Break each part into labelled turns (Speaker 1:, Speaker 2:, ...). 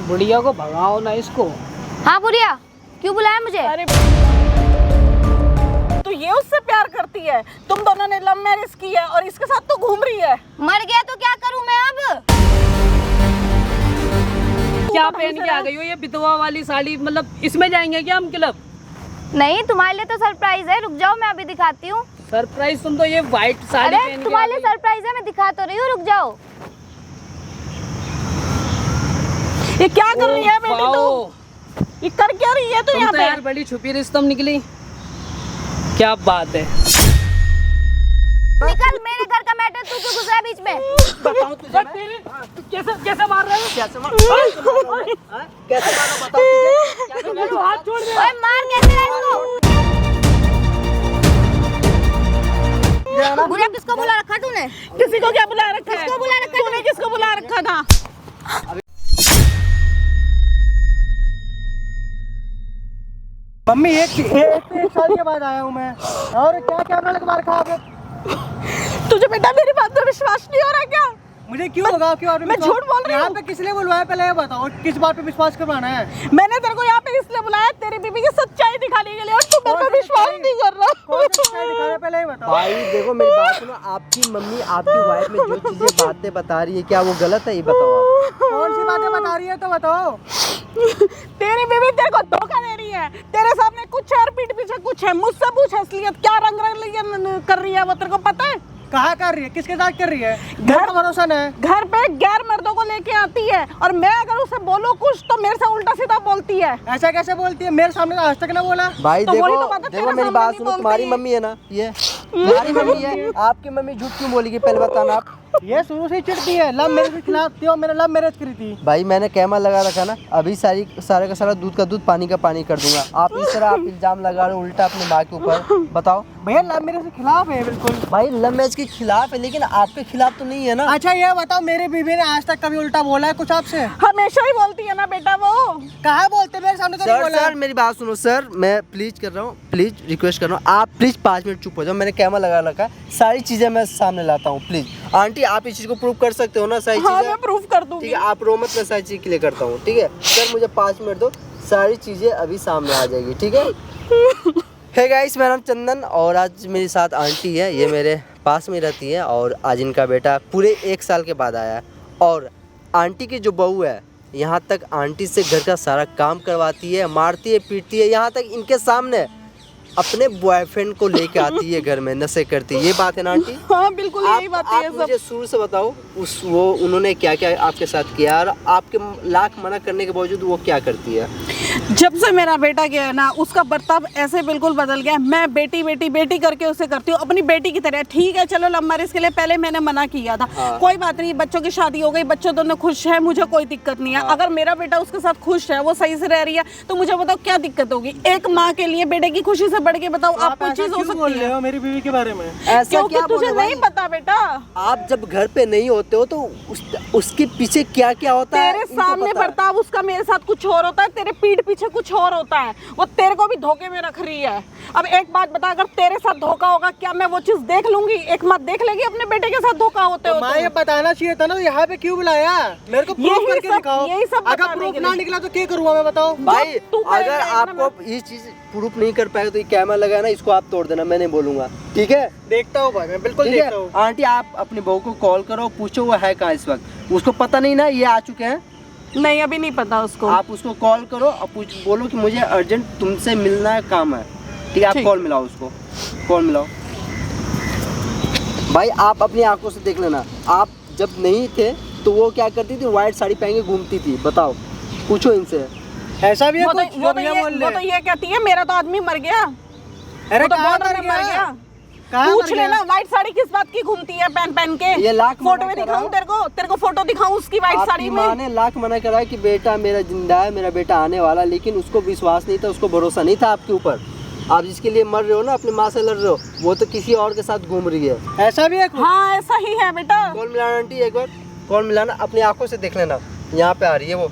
Speaker 1: बुढ़िया को भगाओ ना इसको।
Speaker 2: हाँ बुढ़िया, क्यों बुलाया मुझे?
Speaker 3: अरे तो ये उससे प्यार करती है, तुम दोनों ने लव मैरिज की है और इसके साथ तो घूम रही है।
Speaker 2: मर गया तो क्या करूं मैं अब?
Speaker 1: क्या पहन के आ गई हो ये विधवा वाली साड़ी? मतलब इसमें जाएंगे क्या हम क्लब?
Speaker 2: नहीं, तुम्हारे लिए तो सरप्राइज है, रुक जाओ मैं अभी दिखाती हूँ।
Speaker 1: सरप्राइज? तुम तो ये व्हाइट साड़ी
Speaker 2: अरे
Speaker 1: पहन के
Speaker 2: तुम्हारे लिए सरप्राइज है, मैं दिखा तो रही हूँ, रुक जाओ।
Speaker 3: ये क्या कर रही है बेटी तू? ये कर क्या रही है तू यहाँ
Speaker 1: तो
Speaker 3: पे?
Speaker 1: यार बड़ी छुपी रिश्तम निकली। क्या बात है?
Speaker 2: निकल, मेरे घर का मैटर, तू क्यों घुस रहा है बीच में?
Speaker 1: बताओ तुझे मैं। कैसे मार रहे हो? कैसे मार बताओ तुझे? क्या कर रहे हो? हाथ छोड़ दे।
Speaker 2: ओए मार कैसे रहा इसको? बुढ़िया किसको बुला रखा तूने?
Speaker 3: किसी को क्या बुला रखा है?
Speaker 2: किसको बुला रखा है?
Speaker 3: तूने किसको बुला रखा था?
Speaker 4: मम्मी एक साल के बाद आया हूँ मैं, और क्या कैमरा लगा रखा आपने?
Speaker 3: तुझे बेटा मेरी बात पर विश्वास नहीं हो रहा क्या?
Speaker 4: मुझे क्यों होगा? क्यों आपने
Speaker 3: मैं झूठ बोल रही हूँ?
Speaker 4: यहाँ पे किसने बुलवाया पहले ये बताओ, किस बात पे विश्वास करवाना है?
Speaker 3: मैंने तेरे को यहाँ पे इसलिए बुलाया तेरी बीबी की सच्चाई दिखाने के लिए, और तू मेरे पे विश्वास नहीं कर रहा।
Speaker 4: कौन सी सच्चाई दिखा रहे हैं पहले ये बताओ।
Speaker 5: भाई देखो मेरी बात सुनो, आपकी मम्मी आपकी वाइफ में जो चीजें बातें बता रही है क्या वो गलत है? ये बताओ आप।
Speaker 4: कौन सी बातें बता रही है तो बताओ।
Speaker 3: तेरी बीवी तेरे को धोखा दे रही है, तेरे सामने कुछ है और पीठ पीछे कुछ है। मुझसे पूछ असलियत क्या रंग कर रही है वो, तेरे को पता है?
Speaker 4: कहाँ कर रही है, किसके साथ कर रही है? घर का भरोसा नहीं है।
Speaker 3: घर पे गैर मर्दों को लेके आती है, और मैं अगर उसे बोलूं कुछ तो मेरे से उल्टा सीधा बोलती है।
Speaker 4: ऐसा कैसे बोलती है? मेरे सामने तो आज तक ना बोला।
Speaker 5: भाई
Speaker 3: तो वही
Speaker 5: देखो
Speaker 3: तो बात है,
Speaker 5: देखो
Speaker 3: तेरे
Speaker 5: मेरी
Speaker 3: सामने
Speaker 5: बात
Speaker 3: नहीं
Speaker 5: सुनो,
Speaker 3: बोलती
Speaker 5: तुम्हारी
Speaker 3: है।
Speaker 5: मम्मी है ना ये? तुम्हारी मम्मी है? आपकी मम्मी झूठ क्यों बोलेगी पहले बताना आप।
Speaker 4: ये शुरू से ही चिढ़ती है, लव मैरिज के खिलाफ थी और मैंने लव मैरिज करी थी।
Speaker 5: भाई मैंने कैमरा लगा रखा ना, अभी सारे का सारा दूध का दूध पानी का पानी कर दूंगा। आप इस तरह आप इल्जाम लगा रहे हो उल्टा अपनी माँ के ऊपर। बताओ
Speaker 4: भैया लव मैरिज के खिलाफ है बिल्कुल।
Speaker 5: भाई लव मैरिज के खिलाफ है लेकिन आपके खिलाफ तो नहीं है ना।
Speaker 4: अच्छा ये बताओ, मेरी बीवी ने आज तक कभी उल्टा बोला है कुछ आपसे?
Speaker 3: हमेशा ही बोलती है ना बेटा वो।
Speaker 4: कहाँ बोलते, मेरे सामने तो नहीं
Speaker 5: सर
Speaker 4: बोला।
Speaker 5: सर मेरी बात सुनो सर, मैं प्लीज कर रहा हूँ, प्लीज रिक्वेस्ट कर रहा हूँ, आप प्लीज 5 मिनट चुप हो जाओ। मैंने कैमरा लगा रखा है, सारी चीजें मैं सामने लाता हूँ प्लीज। आंटी आप इस चीज को प्रूव कर सकते हो ना? सारी
Speaker 3: हाँ
Speaker 5: चीजें
Speaker 3: मैं प्रूफ कर
Speaker 5: ठीक
Speaker 3: दूंगी।
Speaker 5: है, आप रो मत, मैं सारी चीज क्लियर करता हूँ। ठीक है सर, मुझे 5 मिनट दो, सारी चीजें अभी सामने आ जाएगी। ठीक है। हे गाइस, मेरा नाम चंदन और आज मेरे साथ आंटी है, ये मेरे पास में रहती है और आज इनका बेटा पूरे 1 साल के बाद आया है। और आंटी की जो बहू है, यहाँ तक आंटी से घर का सारा काम करवाती है, मारती है, पीटती है, यहाँ तक इनके सामने अपने बॉयफ्रेंड को लेके आती है घर में, नशे करती है। ये बात है ना आंटी?
Speaker 3: हाँ बिल्कुल यही बात है
Speaker 5: आप
Speaker 3: सब।
Speaker 5: मुझे शुरू से बताओ वो उन्होंने क्या क्या आपके साथ किया और आपके लाख मना करने के बावजूद वो क्या करती है?
Speaker 3: जब से मेरा बेटा गया है ना, उसका बर्ताव ऐसे बिल्कुल बदल गया है। मैं बेटी बेटी बेटी करके उसे करती हूँ, अपनी बेटी की तरह। ठीक है चलो, लव मैरिज के लिए पहले मैंने मना किया था।
Speaker 5: हाँ।
Speaker 3: कोई बात नहीं, बच्चों की शादी हो गई, बच्चों दोनों खुश है, मुझे कोई दिक्कत नहीं है।
Speaker 5: हाँ।
Speaker 3: अगर मेरा बेटा उसके साथ खुश है, वो सही से रह रही है, तो मुझे बताओ क्या दिक्कत होगी? एक माँ के लिए बेटे की खुशी से बढ़ के बताओ आप कोई
Speaker 4: ऐसा
Speaker 3: चीज हो
Speaker 4: क्यों बोल
Speaker 3: सकती
Speaker 4: रहे
Speaker 3: है?
Speaker 4: हो मेरी बीवी के बारे में?
Speaker 5: ऐसा
Speaker 3: क्योंकि
Speaker 5: क्या
Speaker 3: तुझे
Speaker 5: बोलो
Speaker 3: नहीं
Speaker 5: भाई?
Speaker 3: पता बेटा।
Speaker 5: आप जब घर पे नहीं होते हो तो उसके पीछे क्या क्या होता है
Speaker 3: तेरे
Speaker 5: इनको
Speaker 3: सामने
Speaker 5: पता है।
Speaker 3: बर्ताव उसका मेरे साथ कुछ और होता है, तेरे पीठ पीछे कुछ और होता है। वो तेरे को भी धोखे में रख रही है। अब एक बात बता, अगर तेरे साथ धोखा होगा क्या मैं वो चीज देख लूंगी? एक माँ देख लेगी अपने बेटे के साथ धोखा होते
Speaker 4: तो
Speaker 3: हो?
Speaker 4: माँ ये बताना चाहिए था ना, यहाँ पे क्यों बुलाया? मेरे को प्रूफ
Speaker 3: यही
Speaker 4: करके
Speaker 3: सब-
Speaker 4: दिखाओ।
Speaker 3: यही सब
Speaker 4: अगर
Speaker 3: बताने
Speaker 4: प्रूफ
Speaker 3: के
Speaker 4: ना
Speaker 3: लिए।
Speaker 4: निकला तो क्या करूँगा मैं, बताओ।
Speaker 5: भाई
Speaker 3: तू
Speaker 5: अगर
Speaker 3: करेगा ना
Speaker 5: आपको ये चीज प्रूफ नहीं कर पाए तो ये कैमरा लगा है ना, इसको आप तोड़ देना, मैं नहीं बोलूंगा। ठीक है?
Speaker 4: देखता हूँ भाई, मैं बिल्कुल
Speaker 5: ठीक
Speaker 4: देखता
Speaker 5: है
Speaker 4: हूँ।
Speaker 5: आंटी, आप अपनी बहू को कॉल करो, पूछो वो है कहाँ इस वक्त। उसको पता नहीं ना ये आ चुके हैं?
Speaker 3: नहीं अभी नहीं पता उसको।
Speaker 5: आप उसको कॉल करो और बोलो कि मुझे अर्जेंट तुमसे मिलना है, काम है। ठीक है, आप
Speaker 3: ठीक।
Speaker 5: कॉल मिलाओ उसको, कॉल मिलाओ। भाई आप अपनी आंखों से देख लेना, आप जब नहीं थे तो वो क्या करती थी? व्हाइट साड़ी पहन के घूमती थी। बताओ, पूछो इनसे।
Speaker 4: ऐसा भी है
Speaker 3: वो
Speaker 4: कुछ?
Speaker 3: तो ये कहती है मेरा तो आदमी मर गया।
Speaker 4: अरे
Speaker 3: वो तो
Speaker 4: कहाँ
Speaker 3: बॉर्डर में मर गया।
Speaker 4: कहाँ
Speaker 3: पूछ
Speaker 4: मर गया?
Speaker 3: लेना व्हाइट साड़ी किस बात की घूमती है पहन पहन के।
Speaker 5: ये लाख
Speaker 3: फोटो
Speaker 5: मना
Speaker 3: में
Speaker 5: करा।
Speaker 3: दिखाऊं तेरे को फोटो दिखाऊं उसकी व्हाइट
Speaker 5: आपकी
Speaker 3: साड़ी
Speaker 5: माँ
Speaker 3: में?
Speaker 5: ने लाख मना करा है कि बेटा मेरा जिंदा है, मेरा बेटा आने वाला, लेकिन उसको विश्वास नहीं था, उसको भरोसा नहीं था आपके ऊपर। आप जिसके लिए मर रहे हो ना, अपनी माँ से लड़ रहे हो, वो तो किसी और के साथ घूम रही है।
Speaker 4: ऐसा भी है कुछ?
Speaker 3: हाँ ऐसा ही है बेटा।
Speaker 5: कॉल मिलाना आंटी, एक बार कॉल मिलाना, अपनी आंखों से देख लेना, यहाँ पे आ रही है वो।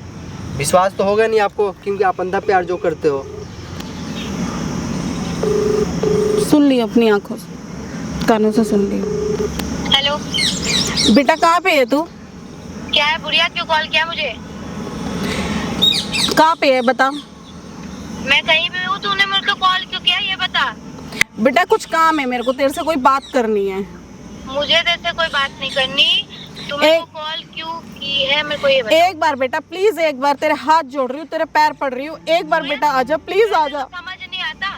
Speaker 5: विश्वास तो होगा नहीं आपको, क्योंकि आप अंधा प्यार जो करते हो।
Speaker 3: सुन ली अपनी आंखों से, कानों से सुन ली।
Speaker 2: हेलो,
Speaker 3: बेटा कहाँ पे है तू?
Speaker 2: क्या है बुढ़िया, क्यों कॉल किया मुझे?
Speaker 3: कहाँ पे है बता।
Speaker 2: मैं कहीं भी हूँ, तूने मेरे को कॉल क्यों किया ये बता।
Speaker 3: बेटा कुछ काम है मेरे को, तेरे से कोई बात करनी है।
Speaker 2: मुझे तेरे से कोई बात नहीं करनी, तू मेरे को कॉल क्यों की है मेरे को ये बता।
Speaker 3: एक बार बेटा प्लीज, एक बार तेरे हाथ जोड़ रही हूँ, तेरे पैर पड़ रही हूँ, एक बार बेटा आजा प्लीज आजा।
Speaker 2: समझ नहीं आता,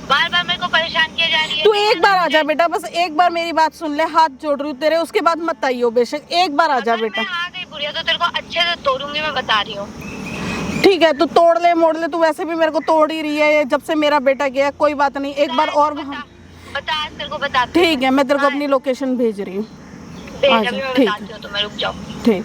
Speaker 2: बार बार मेरे को परेशान किया जा रही है।
Speaker 3: तू एक बार आजा बेटा, बस एक बार मेरी बात सुन ले, हाथ जोड़ रही हूँ तेरे, उसके बाद मत आइयो बेशक, एक बार आजा बेटा।
Speaker 2: मैं आ गई बुढ़िया तो तेरे को अच्छे से तोड़ूंगी, मैं बता रही हूँ।
Speaker 3: ठीक है तू तोड़ ले मोड़ ले, तू वैसे भी मेरे को तोड़ ही रही है जब से मेरा बेटा गया, कोई बात नहीं, एक बार और
Speaker 2: बता आज तेरे को बता।
Speaker 3: ठीक है मैं तेरे को अपनी लोकेशन भेज रही हूँ।
Speaker 2: मैं बताती हूँ तुम्हें, रुक जाओ।
Speaker 3: ठीक,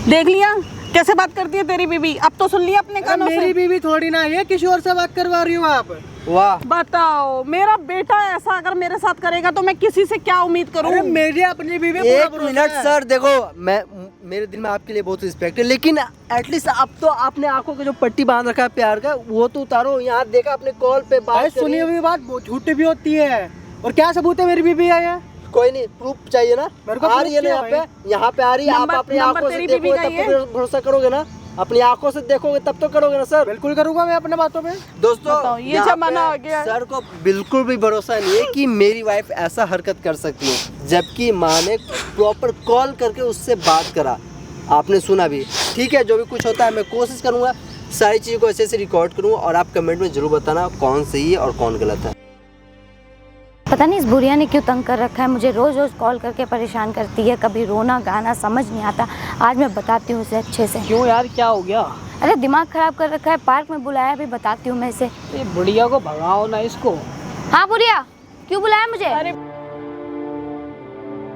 Speaker 3: देख लिया कैसे बात करती है तेरी बीबी, अब तो सुन लिया अपने कानों से।
Speaker 4: मेरी बीवी थोड़ी ना है, किसी और से बात करवा रही हो आप।
Speaker 5: वाह,
Speaker 3: बताओ मेरा बेटा ऐसा अगर मेरे साथ करेगा तो मैं किसी से क्या उम्मीद करूँ।
Speaker 4: अरे मेरी अपनी बीवी पूरा
Speaker 5: एक
Speaker 4: भरोसा
Speaker 5: मिनट
Speaker 4: है।
Speaker 5: सर, देखो मैं मेरे दिल में आपके लिए बहुत रिस्पेक्ट है, लेकिन एटलीस्ट अब तो आपने आंखों के जो पट्टी बांध रखा है प्यार का वो तो उतारो। यहाँ देखा अपने कॉल पे
Speaker 4: भाई
Speaker 5: बात
Speaker 4: सुनी
Speaker 5: करी।
Speaker 4: हुई बात बहुत झूठी भी होती है। और क्या सबूत है मेरी बीवी है ये?
Speaker 5: कोई नहीं, प्रूफ चाहिए ना,
Speaker 4: मेरे को
Speaker 5: आ रही है ना
Speaker 4: proof
Speaker 5: यहाँ पे आ रही है, आप
Speaker 3: नंबर-
Speaker 5: अपनी
Speaker 3: नंबर
Speaker 5: आंखों से
Speaker 3: तेरी बीवी
Speaker 5: देखोगे
Speaker 3: का
Speaker 5: तब तो भरोसा करोगे ना, अपनी आंखों से देखोगे तब तो करोगे ना सर।
Speaker 4: बिल्कुल करूंगा मैं अपने बातों पे।
Speaker 5: दोस्तों
Speaker 3: बताओ, ये
Speaker 5: यहाँ
Speaker 3: जमाना
Speaker 5: पे
Speaker 3: आ गया है।
Speaker 5: सर को बिल्कुल भी भरोसा नहीं है कि मेरी वाइफ ऐसा हरकत कर सकती है, जबकि माँ ने प्रॉपर कॉल करके उससे बात करा, आपने सुना भी। ठीक है, जो भी कुछ होता है मैं कोशिश करूँगा सारी चीज़ों को अच्छे से रिकॉर्ड करूँ, और आप कमेंट में जरूर बताना कौन सही है और कौन गलत है।
Speaker 2: पता नहीं इस बुढ़िया ने क्यों तंग कर रखा है, मुझे रोज रोज कॉल करके परेशान करती है, कभी रोना गाना समझ नहीं आता। आज मैं बताती हूँ उसे अच्छे से।
Speaker 1: क्यों यार, क्या हो गया?
Speaker 2: अरे दिमाग खराब कर रखा है, पार्क में बुलाया, अभी बताती हूँ मैं इसे।
Speaker 1: ये बुढ़िया को भगाओ ना इसको।
Speaker 2: हाँ बुढ़िया, क्यों बुलाया मुझे?
Speaker 3: अरे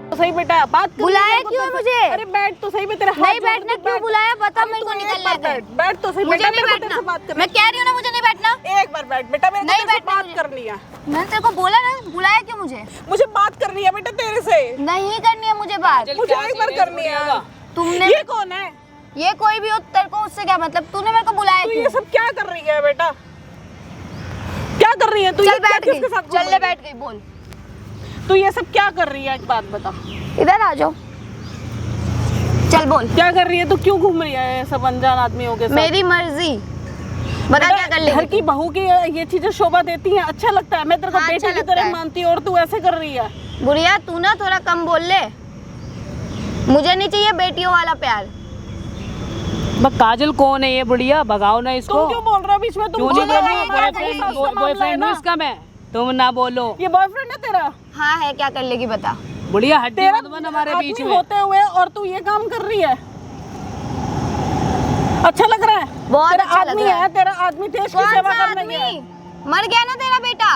Speaker 3: तो सही बेटा, बात करनी
Speaker 2: बुलाया
Speaker 3: है
Speaker 2: क्यों
Speaker 3: तो
Speaker 2: मुझे?
Speaker 3: अरे बैठ तो सही, मैं तेरे हाथ
Speaker 2: नहीं
Speaker 3: जोड़ रही
Speaker 2: बैठना,
Speaker 3: हूँ,
Speaker 2: क्यों
Speaker 3: बैठ।
Speaker 2: बुलाया बता
Speaker 3: अरे
Speaker 2: मेरे को
Speaker 3: तू एक
Speaker 2: निकलना
Speaker 3: बार
Speaker 2: है।
Speaker 3: बैठ तो सही
Speaker 2: मुझे
Speaker 3: बेटा,
Speaker 2: नहीं
Speaker 3: मेरे को तेरे
Speaker 2: बैठना,
Speaker 3: से बात करनी
Speaker 2: मैं कह रही हूँ ना मुझे नहीं बैठना।
Speaker 3: है। एक बार बैठ बेटा, मेरे को
Speaker 2: नहीं
Speaker 3: तेरे से
Speaker 2: बैठना
Speaker 3: बात
Speaker 2: मुझे।
Speaker 3: करनी है।
Speaker 2: मैंने तेरे को बोला ना, बुलाया क्यों मुझे?
Speaker 3: मुझे बात करनी है बेटा तेरे से,
Speaker 2: नहीं करनी है मुझे बात।
Speaker 3: मुझे एक बार करनी है।
Speaker 2: तुमने
Speaker 3: ये कौन है?
Speaker 2: ये कोई भी हो, तेरे को उससे क्या मतलब? तूने मेरे को बुलाया
Speaker 3: तू
Speaker 2: क्यों?
Speaker 3: ये सब क्या कर रही है बेटा? क्या कर रही है तू?
Speaker 2: चल
Speaker 3: ये क्या
Speaker 2: बैठ गई,
Speaker 3: किसके साथ घूम
Speaker 2: चल ले
Speaker 3: रही है?
Speaker 2: बैठ गई, बोल।
Speaker 3: तू ये सब क्या कर रही है, एक बात बता।
Speaker 2: इधर आ जाओ, चल बोल।
Speaker 3: क्या कर रही है तू? क्यों घूम रही है ये सब अनजान आदमियों के साथ?
Speaker 2: मेरी मर्जी, बता क्या कर
Speaker 3: घर
Speaker 2: लेगी?
Speaker 3: की बहू की ये चीजें शोभा देती हैं, अच्छा लगता है। मैं तेरे को
Speaker 2: हाँ,
Speaker 3: बेटे
Speaker 2: अच्छा
Speaker 3: की
Speaker 2: लगता
Speaker 3: तरह
Speaker 2: है।
Speaker 3: मानती हूँ और तू ऐसे कर रही है।
Speaker 2: बुढ़िया तू ना थोड़ा कम बोल ले, मुझे नहीं चाहिए बेटियों वाला प्यार।
Speaker 1: काजल कौन है ये बुढ़िया? भगाओ ना इसको।
Speaker 3: तू क्यों बोल रहा है बीच में?
Speaker 1: क्यों
Speaker 3: मुझे
Speaker 1: नहीं
Speaker 3: नहीं
Speaker 1: बोलूं?
Speaker 3: पता मेरे साथ का मामला है
Speaker 1: बॉयफ्रेंड
Speaker 3: ना।
Speaker 1: हूँ इसका मैं, तुम ना बोलो।
Speaker 3: ये बॉयफ्रेंड है तेरा?
Speaker 2: हाँ है, क्या कर लेगी बता।
Speaker 1: बुढ़िया हड्डी
Speaker 3: तेरा
Speaker 1: मत बन हमारे बीच
Speaker 3: आदमी
Speaker 1: में।
Speaker 3: होते हुए और तू ये काम कर रही है, अच्छा लग रहा है?
Speaker 2: बहुत
Speaker 3: तेरा
Speaker 2: अच्छा लग
Speaker 3: आदमी
Speaker 2: रहा है।
Speaker 3: तेरा आदमी देश की
Speaker 2: कौन
Speaker 3: सेवा
Speaker 2: सा
Speaker 3: करने
Speaker 2: आदमी?
Speaker 3: गया है।
Speaker 2: मर गया ना तेरा बेटा,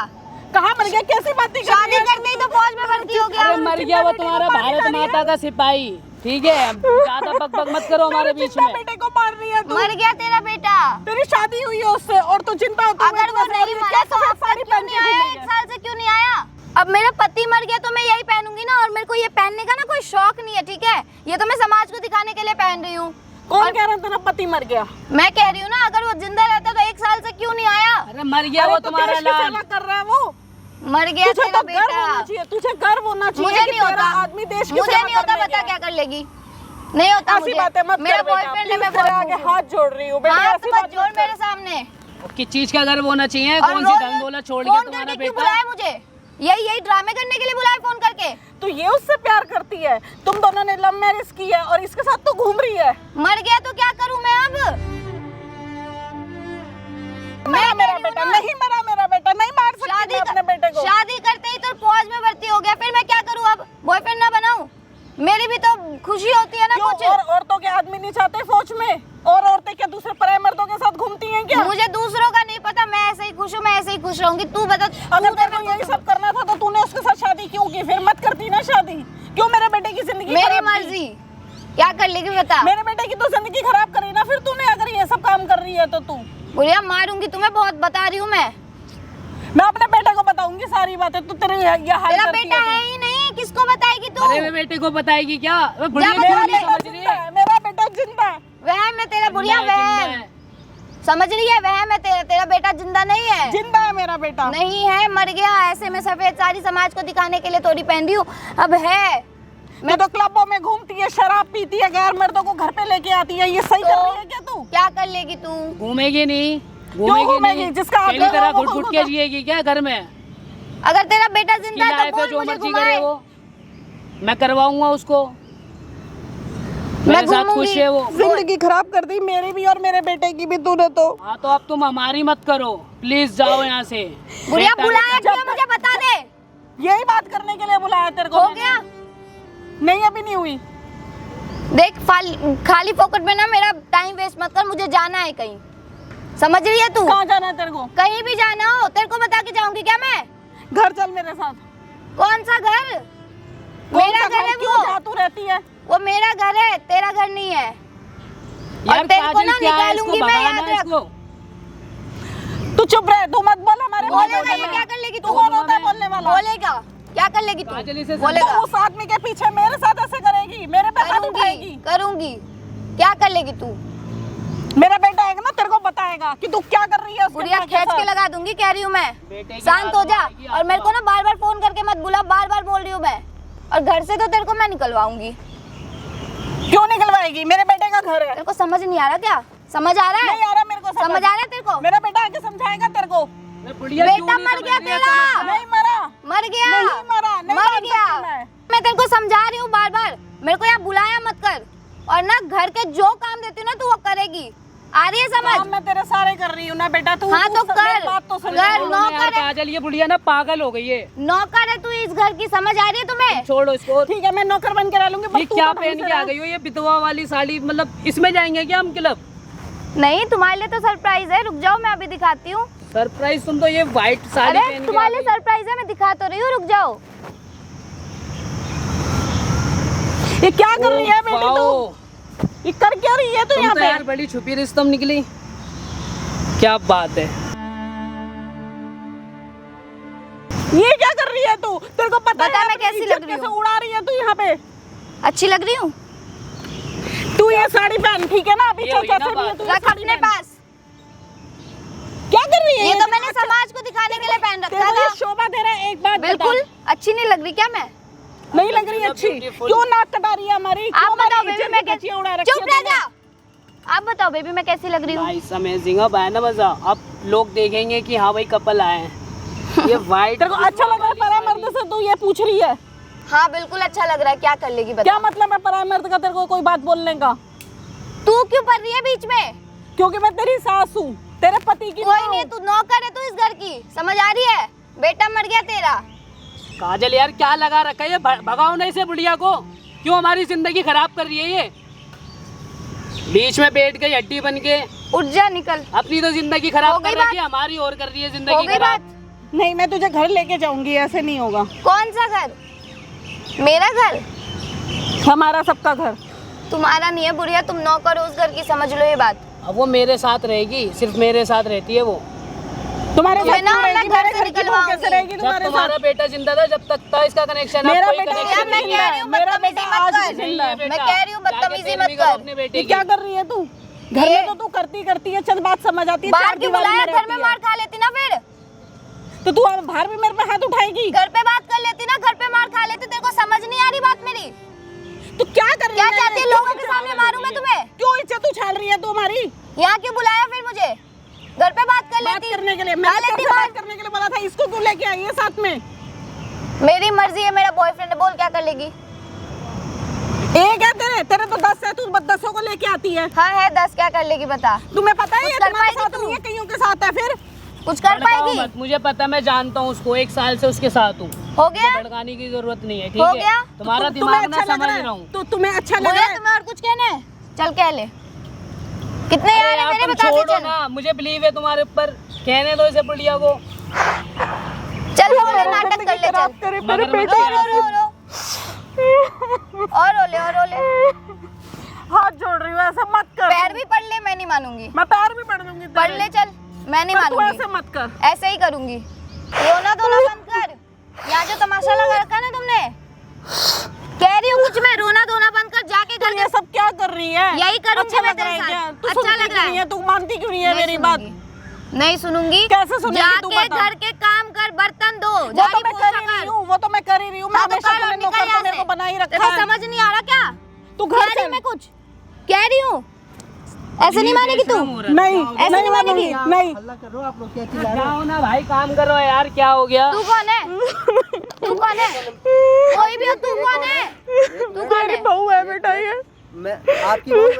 Speaker 3: कहाँ मर गया? कैसी बातें कर
Speaker 2: शादी
Speaker 3: रही है?
Speaker 2: करते ही तो फौज में भर्ती हो गया।
Speaker 1: अरे मर गया वो तुम्हारा भारत माता का सिपाही। ठीक है, ज्यादा बकबक मत करो हमारे
Speaker 3: मेरे
Speaker 1: बीच
Speaker 3: जिंदा
Speaker 1: में।
Speaker 3: बेटे को मार रही है तू।
Speaker 2: मर गया तेरा बेटा।
Speaker 3: तेरी शादी हुई है उससे और तू चिंता होती है।
Speaker 2: अगर वो नहीं मरा तो अब तक क्यों नहीं आया? एक साल से क्यों नहीं आया? अब मेरा पति मर गया तो मैं यही पहनूंगी ना, और मेरे को ये पहनने का ना कोई शौक नहीं है, ठीक है? ये तो मैं समाज को दिखाने के लिए पहन रही हूँ।
Speaker 3: कौन कह रहा है तेरा पति मर गया?
Speaker 2: मैं कह रही हूँ ना, अगर वो जिंदा रहता तो एक साल से क्यों नहीं आया?
Speaker 1: अरे मर गया वो
Speaker 3: अरे तो
Speaker 1: तुम्हारा
Speaker 3: देश की
Speaker 1: लाल।
Speaker 3: सेवा कर रहा है वो।
Speaker 2: मर गया
Speaker 3: तुझे
Speaker 2: तेरा
Speaker 3: तो गर्व
Speaker 2: बेटा।
Speaker 3: होना चाहिए, तुझे गर्व होना चाहिए
Speaker 2: मुझे
Speaker 3: कि
Speaker 2: नहीं
Speaker 3: तेरा
Speaker 2: होता,
Speaker 3: आदमी देश की
Speaker 2: मुझे
Speaker 3: सेवा
Speaker 2: नहीं होता,
Speaker 3: करने
Speaker 2: बता
Speaker 3: गया।
Speaker 2: क्या कर लेगी? नहीं होता
Speaker 3: ऐसी
Speaker 2: मुझे।
Speaker 3: बातें मत
Speaker 2: मेरा
Speaker 3: कर बेटा,
Speaker 2: बॉयफ्रेंड है, मैं
Speaker 3: प्लीज तेरे
Speaker 2: बहुत
Speaker 3: आगे हाथ जोड़ रही हूँ बेटा,
Speaker 2: हाथ
Speaker 3: ऐसी
Speaker 2: मत
Speaker 3: बात
Speaker 2: जोड़
Speaker 3: मत कर।
Speaker 2: मेरे सामने।
Speaker 1: किस चीज का गर्व होना चाहिए?
Speaker 2: और
Speaker 1: कौन सी
Speaker 2: रोज
Speaker 1: धन दौलत छोड़ के
Speaker 2: फोन
Speaker 1: तुम्हारा
Speaker 2: करके क्यों
Speaker 1: बेटा?
Speaker 2: बुलाया मुझे? यही ड्रामे करने के लिए बुलाया फोन करके?
Speaker 3: तो ये उससे प्यार करती है, तुम दोनों ने लव मैरिज की है और इसके साथ तो घूम रही है।
Speaker 2: मर गया तो क्या करूं मैं अब?
Speaker 3: मरा मेरा बेटा नहीं, मरा मेरा बेटा नहीं, मार सकती मैं अपने बेटे को।
Speaker 2: शादी करते ही तो फौज में भर्ती हो गया, फिर मैं क्या करूं अब? बॉयफ्रेंड ना बनाऊं? मेरी भी तो खुशी होती है ना
Speaker 3: क्यों?
Speaker 2: कुछ।
Speaker 3: और औरतों के आदमी नहीं चाहते फौज में? और औरतें क्या दूसरे पराये मर्दों के साथ घूमती हैं क्या?
Speaker 2: मुझे दूसरों का नहीं पता, मैं ऐसे ही खुश हूँ, मैं ऐसे ही खुश रहूंगी। तू बता,
Speaker 3: अगर तेरे को यही सब करना था तो तूने उसके साथ शादी क्यों की? फिर मत करती ना शादी। क्यों मेरे बेटे की जिंदगी
Speaker 2: मेरी
Speaker 3: खराब की?
Speaker 2: मर्जी, क्या कर लेगी बता।
Speaker 3: मेरे बेटे की तो जिंदगी खराब करी ना फिर तूने, अगर ये सब काम कर रही है तो तू।
Speaker 2: बुढ़िया मारूंगी तुम्हें, बहुत बता रही हूँ मैं
Speaker 3: अपने बेटे को बताऊंगी सारी बातें। तू तेरे ये हाल
Speaker 2: तेरा
Speaker 3: करती
Speaker 2: बेटा
Speaker 3: है
Speaker 2: है ही नहीं, किसको बताएगी तू?
Speaker 1: अरे बेटे को बताएगी क्या? वो बुढ़िया
Speaker 2: जा
Speaker 1: क्यों
Speaker 2: बता
Speaker 1: नहीं
Speaker 2: दे।
Speaker 1: समझ रही है?
Speaker 3: मेरा बेटा जिंदा है।
Speaker 2: वहम है तेरा बुढ़िया, वहम समझ रही है? वहम है तेरा बेटा जिंदा नहीं है।
Speaker 3: जिंदा है मेरा बेटा।
Speaker 2: नहीं है, मर गया। ऐसे में सफेद साड़ी समाज को दिखाने के लिए थोड़ी पहन रही हूँ, अब है।
Speaker 3: मैं तो क्लबों में घूमती है, शराब पीती है, गैर मर्दों को घर पे लेके आती है, ये सही कर रही है क्या तू?
Speaker 2: क्या कर लेगी तू?
Speaker 1: घूमेगी नहीं,
Speaker 3: घूमेगी?
Speaker 1: नहीं,
Speaker 3: जिसका हाथ
Speaker 1: तेरी
Speaker 3: लगा
Speaker 1: तरह
Speaker 3: वो
Speaker 1: घुट घुट के जिएगी क्या घर में?
Speaker 2: अगर तेरा बेटा
Speaker 1: इसकी
Speaker 2: जिंदा है
Speaker 1: लाइफ
Speaker 2: तो
Speaker 1: है,
Speaker 2: बोल
Speaker 1: जो
Speaker 2: मुझे
Speaker 1: मर्जी
Speaker 2: घुमाए।
Speaker 1: करे वो, मैं करवाऊंगा उसको।
Speaker 2: मैं
Speaker 1: मेरे साथ खुश
Speaker 2: घूमूंगी।
Speaker 1: है वो।
Speaker 3: जिंदगी खराब कर दी मेरी भी और मेरे बेटे की भी तूने तो।
Speaker 1: हाँ तो अब तुम हमारी मत करो, प्लीज जाओ यहाँ से।
Speaker 2: बुढ़िया
Speaker 1: बेटा-
Speaker 2: बुलाया क्यों मुझे बता दे।
Speaker 3: यही बात करने के लिए बुलाया तेरे को
Speaker 2: हो
Speaker 3: मैंने।
Speaker 2: गया?
Speaker 3: नहीं अभी नहीं हुई।
Speaker 2: देख खाली फोकट में ना मेरा टाइम वेस्ट मत कर, मुझे जाना है कहीं, समझ रही है तू?
Speaker 3: कहाँ जाना है तेरे को?
Speaker 2: कहीं भी जाना हो तेरे को बता के जाऊंगी क्या मैं?
Speaker 3: घर चल मेरे साथ।
Speaker 2: कौन सा घर?
Speaker 3: कौन
Speaker 2: मेरा
Speaker 3: सा
Speaker 2: घर है
Speaker 3: क्यों
Speaker 2: वो।
Speaker 3: जहाँ तू रहती है?
Speaker 2: वो मेरा घर है, तेरा घर नहीं है।
Speaker 1: यार
Speaker 2: और तेरे को
Speaker 1: काजल
Speaker 2: ना
Speaker 1: क्या है, इसको
Speaker 2: निकालूंगी मैं,
Speaker 1: भगाना
Speaker 2: याद
Speaker 1: है
Speaker 2: रख।
Speaker 1: इसको।
Speaker 3: तू चुप रह, तू मत बोल हमारे
Speaker 2: बोलेगा
Speaker 3: बोलने
Speaker 2: ये
Speaker 3: में।
Speaker 2: क्या कर लेगी
Speaker 3: तू
Speaker 2: तू?
Speaker 3: कौन होता है बोलने वाला?
Speaker 2: बोलेगा क्या कर लेगी तू?
Speaker 1: काजल इसे
Speaker 2: बोलेगा
Speaker 3: तो उस आदमी के पीछे मेरे साथ ऐसे करेगी, मेरे पे हाथ उठाएगी।
Speaker 2: करूंगी क्या कर लेगी तू?
Speaker 3: मेरा बेटा आएगा ना तेरे को बताएगा कि तू क्या कर रही है उसके
Speaker 2: बुढ़िया
Speaker 3: माँ के
Speaker 2: खींच के
Speaker 3: साथ।
Speaker 2: लगा दूंगी, कह रही हूँ मैं।
Speaker 1: बेटे की
Speaker 2: शांत हो
Speaker 1: बात
Speaker 2: जा।
Speaker 1: होगी,
Speaker 2: और मेरे को ना बार बार फोन करके मत बुला, बार बार बोल रही हूँ मैं। और घर से तो तेरे को मैं निकलवाऊंगी।
Speaker 3: क्यों निकलवाएगी? मेरे बेटे का घर है।
Speaker 2: तेरे को समझ नहीं आ रहा क्या? समझ आ रहा है?
Speaker 3: नहीं आ रहा मेरे को
Speaker 2: समझ आ रहा है तेरे को?
Speaker 3: मेरा बेटा आके समझाएगा तेरे को।
Speaker 1: मैं बुढ़िया क्यों
Speaker 2: बेटा
Speaker 1: नहीं
Speaker 2: मर
Speaker 1: समझ
Speaker 2: गया
Speaker 1: रही है,
Speaker 2: तेरा।
Speaker 1: समझ रहा?
Speaker 3: नहीं मरा।
Speaker 2: मर गया।
Speaker 3: नहीं मरा, नहीं
Speaker 2: मर
Speaker 3: मान
Speaker 2: गया।
Speaker 3: सकती
Speaker 2: मैं तेरे को समझा रही हूँ बार बार, मेरे को यहाँ बुलाया मत कर। और ना घर के जो काम देती हूँ ना तू वो करेगी। आ रही है
Speaker 3: काम
Speaker 2: समझ?
Speaker 3: मैं तेरे सारे कर रही हूँ ना बेटा। तू
Speaker 2: हाँ तो
Speaker 3: तू सब मेरी
Speaker 2: कर।
Speaker 3: बात तो सुन।
Speaker 2: कर।
Speaker 1: छोड़ो ना यार,
Speaker 2: नौकर है।
Speaker 1: काजल ये बुढ़िया ना पागल हो गई है।
Speaker 2: नौकर है तू इस घर की, समझ आ रही है तुम्हें?
Speaker 1: छोड़ो इसको।
Speaker 3: ठीक है मैं नौकर बन के रह लूंगी।
Speaker 1: ये क्या पहन के आ गई हो? ये बिधवा वाली साड़ी, मतलब इसमें जाएंगे क्या हम क्लब?
Speaker 2: नहीं तुम्हारे लिए तो सरप्राइज है, रुक जाओ मैं अभी दिखाती हूँ।
Speaker 1: सरप्राइज? तुम तो ये व्हाइट साड़ी
Speaker 2: अरे
Speaker 1: पहन के आ
Speaker 2: तुम्हारे लिए
Speaker 1: गई।
Speaker 2: सरप्राइज है, मैं दिखा तो रही हूँ, रुक जाओ।
Speaker 3: ये क्या कर रही है बेटी
Speaker 1: वाओ,
Speaker 3: तू? ये कर क्या रही है तू
Speaker 1: तुम
Speaker 3: यहाँ
Speaker 1: तो
Speaker 3: पे?
Speaker 1: यार बड़ी छुपी रिश्तम निकली। क्या बात है।
Speaker 3: ये क्या कर रही है तू? तेरे को पता
Speaker 2: बता
Speaker 3: है
Speaker 2: मैं
Speaker 3: अपनी
Speaker 2: कैसी
Speaker 3: इज्जत
Speaker 2: लग रही
Speaker 3: कैसे
Speaker 2: हूँ?
Speaker 3: उड़ा रही है तू यहाँ पे?
Speaker 2: अच्छी लग रही हूँ?
Speaker 3: तू ये साड़ी पहन, ठीक है ना? अभी
Speaker 1: ये
Speaker 3: चल
Speaker 1: हुई ना
Speaker 3: कैसे भी है
Speaker 1: बात।
Speaker 3: तू ये
Speaker 2: रख
Speaker 3: साड़ी
Speaker 2: अपने
Speaker 3: पहन।
Speaker 2: पास।
Speaker 3: क्या कर रही है
Speaker 2: ये तो मैंने समाज को दिखाने के लिए पहन
Speaker 3: तेरे
Speaker 2: रखा
Speaker 3: को ये
Speaker 2: था।
Speaker 3: शोभा दे रहा है? एक बात बता।
Speaker 2: बिल्कुल अच्छी नहीं लग रही क्या मैं?
Speaker 3: नहीं लग रही अच्छी।
Speaker 1: Beautiful.
Speaker 3: क्यों नाक कटा रही है हमारी? क्यों
Speaker 2: आप बताओ
Speaker 3: हमारी
Speaker 2: बेबी
Speaker 3: इज्जत
Speaker 2: मैं
Speaker 3: की धज्जियां उड़ा रखी
Speaker 2: चुप
Speaker 3: है
Speaker 2: रह
Speaker 3: तूने?
Speaker 2: जा। आप बताओ बेबी मैं कैसी लग रही हूँ?
Speaker 1: Nice, amazing. अब आया ना मजा। अब लोग देखेंगे कि हाँ भाई कपल आए हैं। ये व्हाइट
Speaker 3: तेरे को अच्छा लग रहा है पराया मर्द से तू ये पूछ रही है?
Speaker 2: हाँ बिल्कुल अच्छा लग रहा है, क्या कर लेगी बता।
Speaker 3: क्या मतलब है पराया मर्द का तेरे को कोई बात बोलने का?
Speaker 2: तू क्यों पढ़ रही है बीच में?
Speaker 3: क्योंकि मैं तेरी सास हूँ, तेरे पति की
Speaker 2: कोई
Speaker 3: माँ
Speaker 2: नहीं,
Speaker 3: हूँ।
Speaker 2: तू नौकर है, तू इस घर की, समझ आ रही है? बेटा मर गया तेरा।
Speaker 1: काजल यार क्या लगा रखा है? ये भगाओ ना इसे बुढ़िया को। क्यों हमारी जिंदगी खराब कर रही है ये? बीच में बैठ गई हड्डी बन के।
Speaker 2: उठ जा निकल।
Speaker 1: अपनी तो जिंदगी
Speaker 2: हो
Speaker 1: खराब
Speaker 2: गई
Speaker 1: कर रखी है, हमारी और कर रही है
Speaker 2: हो
Speaker 1: जिंदगी
Speaker 2: गई
Speaker 1: खराब।
Speaker 2: बात?
Speaker 3: नहीं मैं तुझे घर लेके जाऊंगी, ऐसे नहीं होगा।
Speaker 2: कौन सा घर? मेरा घर?
Speaker 3: हमारा सबका घर।
Speaker 2: तुम्हारा नहीं है बुढ़िया, तुम नौकर हो उस घर की, समझ लो ये बात।
Speaker 1: अब वो मेरे साथ रहेगी, सिर्फ मेरे साथ रहती है वो।
Speaker 3: तुम्हारे
Speaker 2: तुम्हें
Speaker 3: साथ
Speaker 2: ना
Speaker 3: क्यों
Speaker 2: मैं
Speaker 3: रहेगी?
Speaker 2: घर
Speaker 3: मेरे
Speaker 2: से
Speaker 3: घर की बहू
Speaker 2: निकलवाऊंगी।
Speaker 3: कैसे रहेगी
Speaker 1: जब
Speaker 3: तुम्हारे
Speaker 1: तुम्हारा
Speaker 3: साथ?
Speaker 1: बेटा जिंदा था जब तक था इसका कनेक्शन।
Speaker 3: मेरा
Speaker 1: कोई
Speaker 3: बेटा
Speaker 1: connection
Speaker 3: आज
Speaker 2: मैं
Speaker 1: नहीं
Speaker 2: कह
Speaker 1: है।
Speaker 2: रही हूँ
Speaker 3: मेरा
Speaker 2: बदतमीजी
Speaker 3: बेटा
Speaker 2: मत
Speaker 3: आज
Speaker 2: कर।
Speaker 3: भी
Speaker 1: नहीं
Speaker 3: जिंदा
Speaker 1: है
Speaker 3: है।
Speaker 1: बेटा।
Speaker 2: मैं कह रही हूँ
Speaker 1: जाके
Speaker 2: बदतमीजी
Speaker 1: पैरवी
Speaker 2: मत
Speaker 1: करो
Speaker 2: कर।
Speaker 1: अपने बेटे
Speaker 3: ये
Speaker 1: की।
Speaker 3: क्या कर रही है तू? घर में तो तू करती करती है, चल बात समझ आती है।
Speaker 2: बाहर
Speaker 3: चार
Speaker 2: क्यों
Speaker 3: दीवारी
Speaker 2: बुलाया?
Speaker 3: में
Speaker 2: घर में
Speaker 3: रहती
Speaker 2: मार
Speaker 3: है।
Speaker 2: खा लेती ना फिर।
Speaker 3: तो तू अब बाहर भी मेरे पे हाथ उठाएगी?
Speaker 2: घर पे बात कर लेती ना, घर पे मार खा लेती। तेरे को समझ नहीं आ रही बात मेरी?
Speaker 3: तू क्या कर रही
Speaker 2: क्या
Speaker 3: है?
Speaker 2: चाहती है? लोगों के सामने मारूं मैं तुम्हें?
Speaker 3: क्यों इज्जत उछाल रही है तू हमारी?
Speaker 2: यहाँ क्यों बुलाया फिर मुझे? घर पे बात कर
Speaker 3: बात
Speaker 2: लेती।
Speaker 3: करने के लिए
Speaker 2: खा
Speaker 3: मैंने
Speaker 2: लेती
Speaker 3: तेरे से
Speaker 2: बात।
Speaker 3: बात करने के लिए बोला था। इसको क्यों लेके आई है साथ में?
Speaker 2: मेरी मर्जी है, मेरा बॉयफ्रेंड है, बोल क्या कर लेगी?
Speaker 3: एक है तेरे, तेरे तो 10 है, तू 10 को लेके आती है।
Speaker 2: हाँ है 10, क्या कर लेगी बता?
Speaker 3: तुम्हें पता है
Speaker 2: कुछ
Speaker 3: ये
Speaker 2: कर
Speaker 3: तुम्हारे
Speaker 2: पाएगी
Speaker 3: साथ
Speaker 2: तू?
Speaker 3: नहीं है, कईयों के साथ है। फिर
Speaker 2: कुछ कर
Speaker 1: भड़काओ
Speaker 2: पाएगी?
Speaker 1: मत, मुझे पता, मैं जानता हूँ उसको, 1 साल से उसके साथ हूँ।
Speaker 2: हो गया?
Speaker 1: भड़काने की जरूरत नहीं है,
Speaker 2: हो
Speaker 1: ठीक
Speaker 2: गया?
Speaker 1: है? तुम्हारा
Speaker 3: तुम्हें
Speaker 1: दिमाग ना
Speaker 3: अच्छा लग
Speaker 1: समझ
Speaker 3: रहा
Speaker 1: रहा
Speaker 3: है?
Speaker 1: हूँ।
Speaker 3: तो तुम्हें अच्छा लग
Speaker 2: बोला
Speaker 3: रहा है?
Speaker 2: तुम्हें और कुछ कहना है? चल कह ले। कितने
Speaker 1: अरे
Speaker 2: यार है
Speaker 1: यार
Speaker 2: मेरे,
Speaker 1: तुम
Speaker 2: बता दे
Speaker 1: छोड़ो
Speaker 2: चल।
Speaker 1: ना, मुझे बिलीव है तुम्हारे ऊपर। कहने दो इसे बुढ़िया को।
Speaker 2: चल रो ले, नाटक कर ले,
Speaker 3: खराब
Speaker 2: चल।
Speaker 3: करे मेरे
Speaker 1: मगर
Speaker 3: बेटे
Speaker 1: मैं-
Speaker 2: रो रो रो रो। और रो ले, और रो ले।
Speaker 3: हाथ जोड़ रही हूँ, ऐसा मत कर।
Speaker 2: पैर भी पढ़ ले, मैं नहीं मानूंगी।
Speaker 3: मैं पैर भी पढ़ दूंगी
Speaker 2: पढ़ ले चल, मैं नहीं
Speaker 3: पर तू
Speaker 2: मानूंगी।
Speaker 3: ऐसे मत कर।
Speaker 2: ऐसे ही करूंगी। रोना धोना बंद कर। यहाँ जो तमाशा लगा रखा ना तुमने, कह रही हूँ कुछ मैं, रोना धोना बंद कर, जाके
Speaker 3: तू
Speaker 2: घर
Speaker 3: ये सब क्या कर रही है?
Speaker 2: यही करूंगी
Speaker 3: अच्छा
Speaker 2: मैं
Speaker 3: लग रहा है
Speaker 2: तेरे
Speaker 3: क्या?
Speaker 2: साथ।
Speaker 3: तू
Speaker 2: अच्छा
Speaker 3: सुनती
Speaker 2: लग रहा
Speaker 3: क्यों नहीं
Speaker 2: है?
Speaker 3: है? तू मानती क्यों नहीं है मेरी बात?
Speaker 2: नहीं सुनूंगी।
Speaker 3: कैसे सुनेगी तू
Speaker 2: जाके
Speaker 3: बता?
Speaker 2: घर के काम कर, बर्तन धो,
Speaker 3: वो तो
Speaker 2: झाड़ू
Speaker 3: मैं
Speaker 2: पोछा
Speaker 3: कर ही रही
Speaker 2: कर।
Speaker 3: हूँ, वो तो मैं कर ही रही हूँ। मैं
Speaker 2: हाँ तो
Speaker 3: हमेशा
Speaker 2: कर और
Speaker 3: तुम्हें
Speaker 2: निकल
Speaker 3: नौकर
Speaker 2: यहाँ
Speaker 3: तो मेरे
Speaker 2: से।
Speaker 3: को बना ही
Speaker 2: तेरे
Speaker 3: रखा
Speaker 2: को
Speaker 3: है।
Speaker 2: समझ नहीं आ रहा क्या?
Speaker 3: तू
Speaker 2: कह
Speaker 3: घर
Speaker 2: रही हूँ
Speaker 3: चल।
Speaker 2: मैं कुछ, कह रही हूँ। ऐसे नहीं मानेगी तू?
Speaker 3: नहीं
Speaker 2: ऐसे
Speaker 3: नहीं
Speaker 2: नहीं मानेगी?
Speaker 3: मानूंगी, नहीं।
Speaker 5: हल्ला कर रहे हो आप लोग, क्या चिल्ला रहे हो?
Speaker 1: जाओ ना भाई, काम करो यार, क्या हो गया?
Speaker 2: तू कौन है? तू कौन है? कोई भी हो, तू कौन है? तू कौन
Speaker 3: मेरी
Speaker 2: है?
Speaker 3: बहू है बेटा ये।
Speaker 5: मैं आपकी बहू है?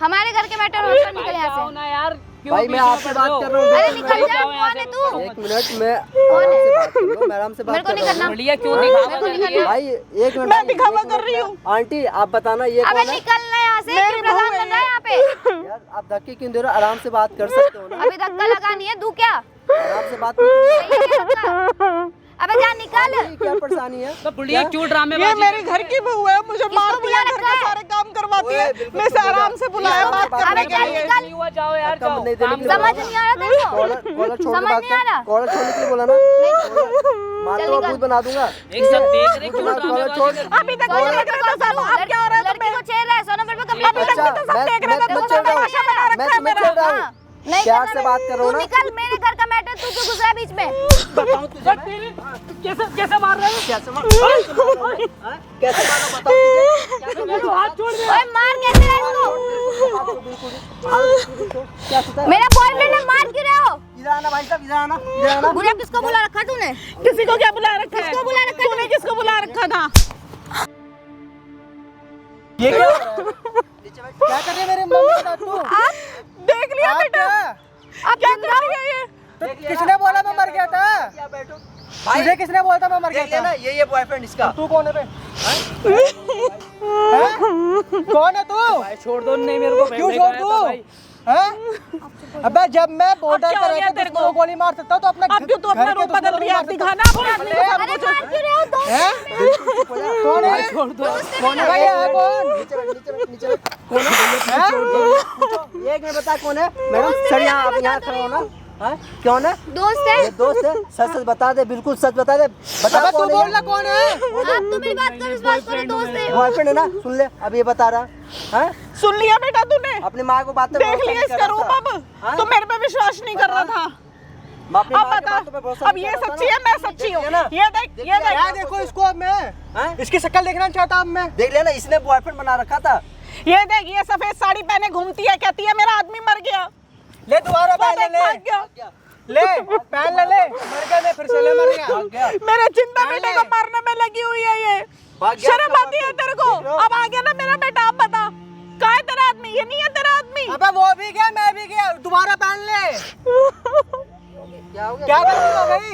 Speaker 2: हमारे घर के मैटर होकर निकल यहाँ
Speaker 1: जाओ
Speaker 2: से।
Speaker 1: ना यार, क्यों
Speaker 5: भाई मैं
Speaker 1: पीछे
Speaker 5: आपसे
Speaker 1: पड़
Speaker 5: बात
Speaker 1: रहे हो?
Speaker 5: कर रहा हूँ।
Speaker 2: अरे निकल जा,
Speaker 1: जाओ यहाँ
Speaker 2: कौन है
Speaker 1: से।
Speaker 2: तू?
Speaker 5: एक मिनट, मैं आराम से बात कर रहा हूँ, मैं आराम से बात
Speaker 2: मेरे को
Speaker 5: कर
Speaker 2: नहीं
Speaker 5: रहा
Speaker 2: करना।
Speaker 5: हूँ।
Speaker 1: बढ़िया, क्यों दिखावा
Speaker 2: मेरे को नहीं
Speaker 1: कर रही है?
Speaker 5: भाई एक मिनट,
Speaker 3: मैं दिखावा कर रही हूँ।
Speaker 5: आंटी आप बताना ये
Speaker 2: अबे
Speaker 5: कौन है?
Speaker 2: निकलना यहाँ से,
Speaker 3: मेरी
Speaker 2: क्यों प्रधान
Speaker 3: बहू है
Speaker 2: बन रहा है यहाँ पे?
Speaker 5: यार आप धक्के क्यों दे रहे हो? आराम से बात कर सकते हो ना,
Speaker 2: अभी धक्का लगानी है, तू क्या?
Speaker 5: आराम से बात नहीं कर
Speaker 2: सही है धक्का? अबे जा निकल।
Speaker 5: सकते? क्या परेशानी है?
Speaker 1: तो बुढ़िया क्यों ड्रामे
Speaker 3: ये मेरे घर की बहू है, मुझे मारती
Speaker 2: बुला
Speaker 3: है, घर
Speaker 2: रखा
Speaker 3: के
Speaker 2: है?
Speaker 3: सारे काम करवाती है।
Speaker 5: ओए, बिल्कुल
Speaker 3: मैं इसे
Speaker 5: चुप हो जा।
Speaker 3: आराम से बुलाया
Speaker 5: आराम से
Speaker 3: बात
Speaker 5: बात
Speaker 3: करने
Speaker 2: अबे
Speaker 3: के
Speaker 2: जा
Speaker 3: लिए।
Speaker 2: निकल।
Speaker 1: नहीं हुआ, जाओ यार,
Speaker 5: धक्का
Speaker 1: जाओ,
Speaker 5: नहीं देने
Speaker 1: काम
Speaker 5: के लिए
Speaker 2: समझ नहीं आ रहा तेरे को?
Speaker 5: कॉलर छोड़ के
Speaker 2: समझ
Speaker 5: बात
Speaker 2: नहीं आ रहा?
Speaker 5: कर, कॉलर छोड़ने के लिए बोला ना, मार
Speaker 2: चल
Speaker 5: तो
Speaker 2: निकल।
Speaker 5: खुद बना दूंगा।
Speaker 1: एक सब देख रहे, क्यों
Speaker 5: कॉलर
Speaker 1: ड्रामेबाजी
Speaker 5: छोड़।
Speaker 1: कर रही है?
Speaker 3: अभी तक मुझे लग रहा था सब, अब क्या हो रहा है
Speaker 2: लड़की को छेड़ रहा है, सोनोग्राफी का कपड़ा
Speaker 3: अभी तक
Speaker 2: पहना
Speaker 3: भी तो सब देख रहे थे,
Speaker 5: मैं
Speaker 3: तू
Speaker 5: चल रहा हूँ।
Speaker 3: तमाशा बना रखा
Speaker 5: मैं
Speaker 3: है
Speaker 5: तुम्हें
Speaker 3: मेरा।
Speaker 5: चल रहा हूँ।
Speaker 2: हाँ, नहीं
Speaker 5: प्यार
Speaker 2: करना
Speaker 5: से
Speaker 2: मेरे-
Speaker 5: बात कर रहा हूँ
Speaker 2: तू
Speaker 5: ना।
Speaker 2: निकल, मेरे घर का मैटर तू क्यों घुस रहा है बीच में?
Speaker 5: बताऊँ तुझे मैं?
Speaker 1: कैसे कैसे मार रहे हो?
Speaker 5: कैसे मार, हाँ? कैसे मारा बताओ तुझे? कैसे
Speaker 1: मेरे हाथ छोड़ दे।
Speaker 2: ओए मार कैसे रहा है इसको?
Speaker 5: क्या सोचा है?
Speaker 2: मेरा बॉयफ्रेंड है, मार क्यों रहे हो?
Speaker 5: इधर आना भाई साहब, इधर आना, इधर आना।
Speaker 2: बुला किसको बुला रखा तूने?
Speaker 3: किसी को क्या बुला रखा है?
Speaker 2: किसको बुला रखा है?
Speaker 3: तूने किसको बुला रखा था?
Speaker 5: ये क्या हो रहा है? क्या कर रही है मेरे मम्मी के साथ तू?
Speaker 3: देख लिया
Speaker 5: आप
Speaker 3: बेटा,
Speaker 5: क्या?
Speaker 3: अब क्या कर रही है ये?
Speaker 4: तो किसने बोला मैं मर गया था?
Speaker 5: क्या बैठो
Speaker 4: तुझे किसने बोला था मैं मर
Speaker 5: देख
Speaker 4: गया
Speaker 5: लेना,
Speaker 4: था?
Speaker 5: ये बॉयफ्रेंड इसका।
Speaker 4: तू कौन है बे? हैं? कौन है तू?
Speaker 1: भाई छोड़ दो, नहीं मेरे को
Speaker 4: क्यों
Speaker 1: फेंक
Speaker 4: छोड़
Speaker 1: देगा
Speaker 4: दूं?
Speaker 1: भाई।
Speaker 4: हैं? अबे जब मैं बॉर्डर
Speaker 3: क्या
Speaker 4: पर
Speaker 3: हो गया
Speaker 4: रहता
Speaker 3: तेरे
Speaker 4: तो गोली मार सकता हूँ, तो अपना
Speaker 3: अब क्यों तू अपना
Speaker 4: घर के
Speaker 3: रूप
Speaker 4: दुश्मन
Speaker 3: बदल
Speaker 4: को
Speaker 3: रही है?
Speaker 4: मार
Speaker 3: अब
Speaker 4: सकता
Speaker 3: दिखाना अपने आदमी को सब
Speaker 2: अरे
Speaker 3: कुछ।
Speaker 2: मार क्यों रहे हो तुम?
Speaker 4: हैं? कौन है?
Speaker 1: छोड़ दो।
Speaker 4: कौन है भाई? है कौन?
Speaker 5: नीचे बैठ, नीचे बैठ, नीचे बैठ। कौन है?
Speaker 4: हैं?
Speaker 5: एक मिनट बता कौन है? मैडम सर यहाँ आप यहाँ खड़े हो ना? हाँ? कौन है?
Speaker 2: दोस्त है?
Speaker 5: ये दोस्त है? सच सच बता दे, बिल्कुल सच बता दे। बता
Speaker 4: अबे तू
Speaker 5: कौन है?
Speaker 4: बोल ना कौन है?
Speaker 2: आप तो मेरी बात करो, विश्वास करो, दोस्त है।
Speaker 5: बॉयफ्रेंड है ना? सुन ले, अब ये बता रहा है।
Speaker 3: सुन लिया बेटा तूने?
Speaker 5: अपनी माँ को बात पे
Speaker 3: देख
Speaker 5: भरोसा
Speaker 3: लिया
Speaker 5: नहीं
Speaker 3: इसका
Speaker 5: कर
Speaker 3: रूप
Speaker 5: रहा
Speaker 3: अब?
Speaker 5: था। हाँ?
Speaker 3: तू मेरे पे विश्वास नहीं कर रहा था।
Speaker 5: मैं अपनी
Speaker 3: अब
Speaker 5: माँ की
Speaker 3: बता,
Speaker 5: बातों पे भरोसा
Speaker 3: अब
Speaker 5: नहीं
Speaker 3: ये
Speaker 5: कर रहा था
Speaker 3: सच्ची
Speaker 5: ना?
Speaker 3: है, मैं सच्ची हूँ।
Speaker 5: देख लिया ना?
Speaker 3: ये देख, ये देख।
Speaker 4: क्या देखो इसको अब मैं?
Speaker 5: हाँ?
Speaker 4: इसकी शक्ल देखना चाहता अब मैं।
Speaker 5: देख लिया ना, इसने बॉयफ्रेंड बना रखा था।
Speaker 3: ये देख, ये सफेद साड़ी पहने घूमती है, कहती है मेरा आदमी मर गया।
Speaker 4: ले दोबारा
Speaker 3: वो
Speaker 4: पहन
Speaker 3: देख, भाग
Speaker 4: ले,
Speaker 3: गया।
Speaker 4: ले पहन ले, मर गया मैं, फिर से ले मर गया।
Speaker 5: भाग गया।
Speaker 3: मेरे जिंदा
Speaker 4: पहले।
Speaker 3: बेटे को मारने में लगी हुई है ये।
Speaker 5: भाग गया।
Speaker 3: शर्म आती है तेरे को?
Speaker 5: देख लो।
Speaker 3: अब आ गया ना मेरा बेटा, अब बता कहाँ है तेरा आदमी? ये नहीं है तेरा आदमी।
Speaker 4: अबे वो भी गया, मैं भी गया, दोबारा पहन ले।
Speaker 5: क्या हो गया?
Speaker 4: क्या गलती हो गई?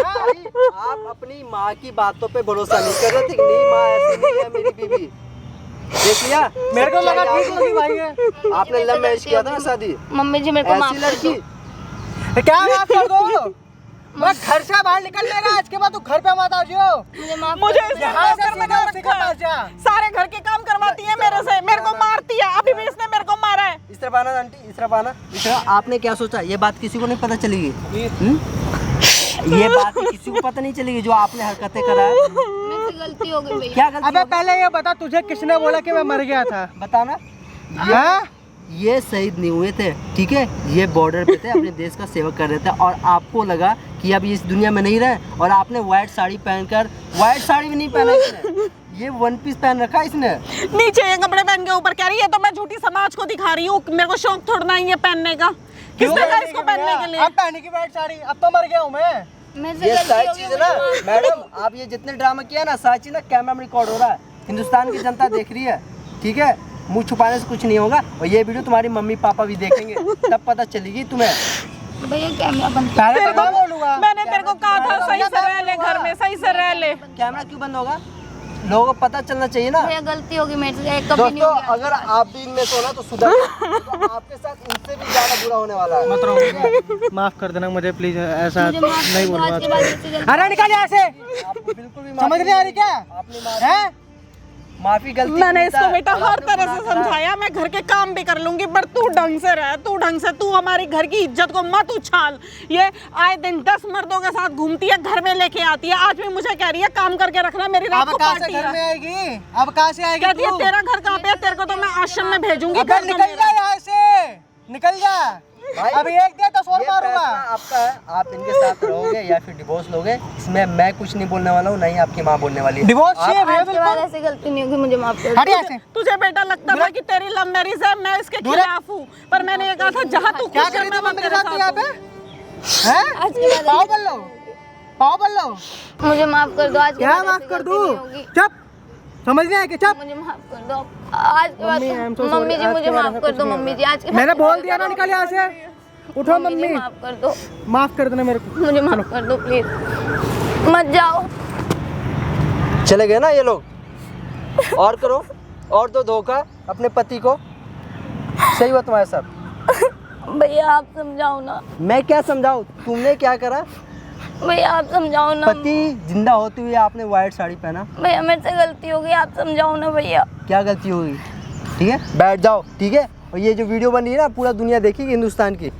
Speaker 5: भाई, आप अपनी माँ की बातों पे भरोसा नहीं कर रहे थे कि नहीं माँ ऐसी नहीं है मेरी बीवी। देख लिया,
Speaker 4: मेरे को लगा
Speaker 5: सच्चाई
Speaker 4: ठीक
Speaker 5: आप-
Speaker 4: होगी भाई ये।
Speaker 5: आपने लव मैरिज किया था ना शादी?
Speaker 2: मम्मी जी मेरे को माफ
Speaker 5: ऐसी
Speaker 2: कर दो।
Speaker 5: लड़की
Speaker 4: क्या माफ कर दो? मैं घर से बाहर निकल ले रहा, आज के बाद तू घर पे मत आ जियो।
Speaker 2: मुझे माफ
Speaker 3: मुझे
Speaker 2: कर दो।
Speaker 3: इसने
Speaker 4: यहाँ से
Speaker 3: नौकर
Speaker 4: सीधा
Speaker 3: बना
Speaker 4: उसी के
Speaker 3: रखा है।
Speaker 4: पास जा।
Speaker 3: सारे घर के काम करवाती है मेरे से, मेरे को मारती है। अभी भी इसने मेरे को मारा है।
Speaker 5: इस तरफ आना आंटी, इस तरफ आना। इस तरफ आपने क्या सोचा? ये बात किसी को नहीं पता चलेगी? ये बात किसी को पता नहीं चलेगी जो आपने हरकतें करा है?
Speaker 2: मेरे से गलती हो गई भैया।
Speaker 5: क्या गलती
Speaker 4: अबे
Speaker 5: हो गई?
Speaker 4: पहले ये बता, तुझे किसने बोला कि मैं मर गया था?
Speaker 5: बताना।
Speaker 4: हाँ?
Speaker 5: ये शहीद नहीं हुए थे, ठीक है? ये बॉर्डर पे थे, अपने देश का सेवा कर रहे थे, और आपको लगा कि अब इस दुनिया में नहीं रहे, और आपने व्हाइट साड़ी पहनकर, व्हाइट साड़ी भी नहीं पहना इसने, ये वन पीस पहन रखा इसने।
Speaker 3: नीचे ये कपड़े पहन के ऊपर कह रही है तो मैं झूठी समाज को दिखा रही हूँ। मेरे को शौक थोड़ा ही है पहनने का। किसने कहा इसको पहनने के लिए?
Speaker 4: अब पहने की व्हाइट साड़ी, अब तो मर गया हूँ मैं।
Speaker 2: मेरे से
Speaker 5: ये
Speaker 2: गलती
Speaker 5: सारी
Speaker 2: हो
Speaker 5: चीज
Speaker 2: गई,
Speaker 5: है ना
Speaker 2: मुझे माफ कर
Speaker 5: मैडम,
Speaker 2: दो।
Speaker 5: आप ये जितने ड्रामा किया ना, सारी चीज ना कैमरा में रिकॉर्ड हो रहा है, हिंदुस्तान की जनता देख रही है, ठीक है? मुंह छुपाने से कुछ नहीं होगा, और ये वीडियो तुम्हारी मम्मी पापा भी देखेंगे, तब पता चलेगी तुम्हें।
Speaker 2: भैया कैमरा बंद कर।
Speaker 4: पहले
Speaker 3: तेरे
Speaker 4: तो मैं
Speaker 3: को
Speaker 4: बोलूंगा।
Speaker 3: मैंने तेरे को कहा था सही से रह ले घर में, सही से रह ले।
Speaker 5: कैमरा क्यों बंद होगा? लोगों को पता चलना चाहिए ना।
Speaker 2: भैया गलती होगी मेरे से, कभी नहीं
Speaker 5: दोस्तों,
Speaker 2: होगी।
Speaker 5: अगर आप भी इनमें से हो ना तो सुधर जाओ, तो आपके साथ इनसे भी ज्यादा बुरा होने वाला है।
Speaker 4: मत रहो, माफ कर देना मुझे प्लीज, ऐसा
Speaker 2: मुझे माफ कर
Speaker 4: नहीं
Speaker 2: दो,
Speaker 4: बोलूंगा।
Speaker 2: आज के बाद इससे गलती-
Speaker 4: अरे निकल यहाँ से,
Speaker 5: आपको बिल्कुल भी
Speaker 4: समझ नहीं आ रही क्या?
Speaker 5: आपने
Speaker 4: हैं?
Speaker 5: माफी गलती
Speaker 3: मैंने
Speaker 5: मिलता
Speaker 3: इसको
Speaker 5: है,
Speaker 3: बेटा
Speaker 5: और
Speaker 3: हर
Speaker 5: आपने
Speaker 3: तरह
Speaker 5: गुनाह
Speaker 3: से
Speaker 5: करा है।
Speaker 3: समझाया, मैं घर के काम भी कर लूंगी, पर तू ढंग से रह, तू ढंग से, तू हमारी घर की इज्जत को मत उछाल। ये आए दिन 10 मर्दों के साथ घूमती है, घर में लेके आती है, आज भी मुझे कह रही है काम करके रखना, मेरी रात
Speaker 4: अब
Speaker 3: को
Speaker 4: कहाँ से
Speaker 3: पार्टी
Speaker 4: घर में
Speaker 3: है।
Speaker 4: आएगी? अब कहाँ से आएगी
Speaker 3: कहती है
Speaker 4: तू?
Speaker 3: तेरा घर कहाँ पे है? तेरे को तो मैं आश्रम में भेजूंगी।
Speaker 4: अबे
Speaker 3: घर तो
Speaker 4: निकल
Speaker 3: मेरा
Speaker 4: जा यहाँ से, निकल जा।
Speaker 5: भाई,
Speaker 4: अभी एक दे तो 100
Speaker 5: ये
Speaker 4: मारूंगा।
Speaker 5: फैसला आपका है, आप इनके साथ रहोगे या फिर डिवोर्स लोगे, इसमें मैं कुछ नहीं बोलने वाला हूँ, नहीं आपकी माँ बोलने वाली है।
Speaker 4: डिवोर्स चाहिए भैया
Speaker 2: आज के बाद
Speaker 4: बिल्कुल।
Speaker 2: ऐसी गलती नहीं होगी, मुझे माफ कर दो।
Speaker 4: हट यहाँ से।
Speaker 3: तुझे बेटा लगता था कि तेरी लव मैरिज है, मैं इसके खिलाफ हूँ, पर मैंने ये कहा था जहाँ तू
Speaker 4: क्या
Speaker 3: खुश
Speaker 4: कर
Speaker 3: है
Speaker 4: रही
Speaker 3: मैं
Speaker 4: थी
Speaker 3: वहाँ
Speaker 4: मम्मी के
Speaker 3: तेरे
Speaker 4: साथ यहाँ
Speaker 3: साथ
Speaker 4: पे?
Speaker 3: हूँ।
Speaker 4: हैं?
Speaker 2: आज के बाद
Speaker 4: पाव बल लो, पाव बल लो।
Speaker 2: मुझे माफ कर दो। आज के
Speaker 4: क्या
Speaker 2: बाद
Speaker 4: माफ
Speaker 2: ऐसी
Speaker 4: कर
Speaker 2: गलती
Speaker 4: दूँ?
Speaker 2: नहीं होगी।
Speaker 4: चुप, समझ नहीं आया कि चुप।
Speaker 2: मुझे माफ कर दो आज के बाद।
Speaker 4: Mummy, I am so sorry,
Speaker 2: mummy ji
Speaker 4: आज
Speaker 2: मुझे
Speaker 4: के बाद
Speaker 2: माफ
Speaker 4: ऐसा
Speaker 2: कर
Speaker 4: कुछ
Speaker 2: दो।
Speaker 4: नहीं
Speaker 2: मम्मी
Speaker 4: होगा।
Speaker 2: जी आज के बाद
Speaker 4: मैंने बोल दिया ना, निकल यहाँ से। उठो
Speaker 2: मम्मी जी
Speaker 4: मम्मी,
Speaker 2: माफ कर दो,
Speaker 4: माफ कर देना मेरे को।
Speaker 2: मुझे माफ कर दो प्लीज, मत जाओ।
Speaker 5: चले गए ना ये लोग, और करो, और दो धोखा अपने पति को। सही हुआ तुम्हारे साथ।
Speaker 2: भैया आप समझाओ ना।
Speaker 5: मैं क्या समझाऊँ, तुमने क्या करा?
Speaker 2: भैया आप समझाओ ना।
Speaker 5: पति जिंदा होते हुए आपने व्हाइट साड़ी पहना,
Speaker 2: भैया मेरे से गलती हो गई, आप समझाओ ना भैया।
Speaker 5: क्या गलती होगी? ठीक है, बैठ जाओ, ठीक है। और ये जो वीडियो बन रही है ना, पूरा दुनिया देखेगी, हिंदुस्तान की।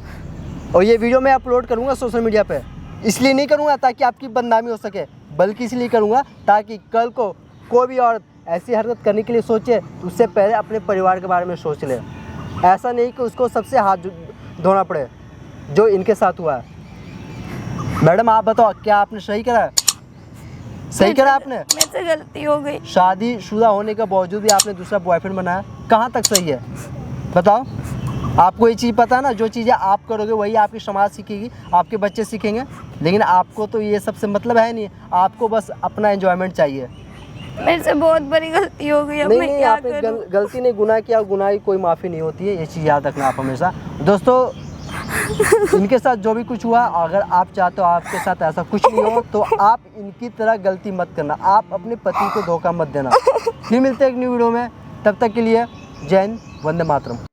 Speaker 5: और ये वीडियो मैं अपलोड करूँगा सोशल मीडिया पे। इसलिए नहीं करूँगा ताकि आपकी बदनामी हो सके, बल्कि इसलिए करूँगा ताकि कल को कोई भी औरत ऐसी हरकत करने के लिए सोचे तो उससे पहले अपने परिवार के बारे में सोच ले। ऐसा नहीं कि उसको सबसे हाथ धोना पड़े जो इनके साथ हुआ है। मैडम आप बताओ, क्या आपने सही करा? सही करा आपने?
Speaker 2: मेरे से गलती हो गई।
Speaker 5: शादीशुदा होने के बावजूद भी आपने दूसरा बॉयफ्रेंड बनाया, कहाँ तक सही है बताओ? आपको ये चीज़ पता है ना, जो चीज़ें आप करोगे वही आपकी समाज सीखेगी, आपके बच्चे सीखेंगे। लेकिन आपको तो ये सबसे मतलब है नहीं, आपको बस अपना एंजॉयमेंट चाहिए।
Speaker 2: मेरे से बहुत बड़ी गलती हो गई, अब
Speaker 5: नहीं
Speaker 2: मैं
Speaker 5: नहीं,
Speaker 2: क्या
Speaker 5: आपने
Speaker 2: करूं?
Speaker 5: गलती नहीं, गुनाह किया, गुनाह की कोई माफ़ी नहीं होती है, ये चीज़ याद रखना आप हमेशा। दोस्तों इनके साथ जो भी कुछ हुआ, अगर आप चाहते हो आपके साथ ऐसा कुछ नहीं हो तो आप इनकी तरह गलती मत करना, आप अपने पति को धोखा मत देना। फिर मिलते हैं एक न्यू वीडियो में, तब तक के लिए जय हिंद, वंदे मातरम।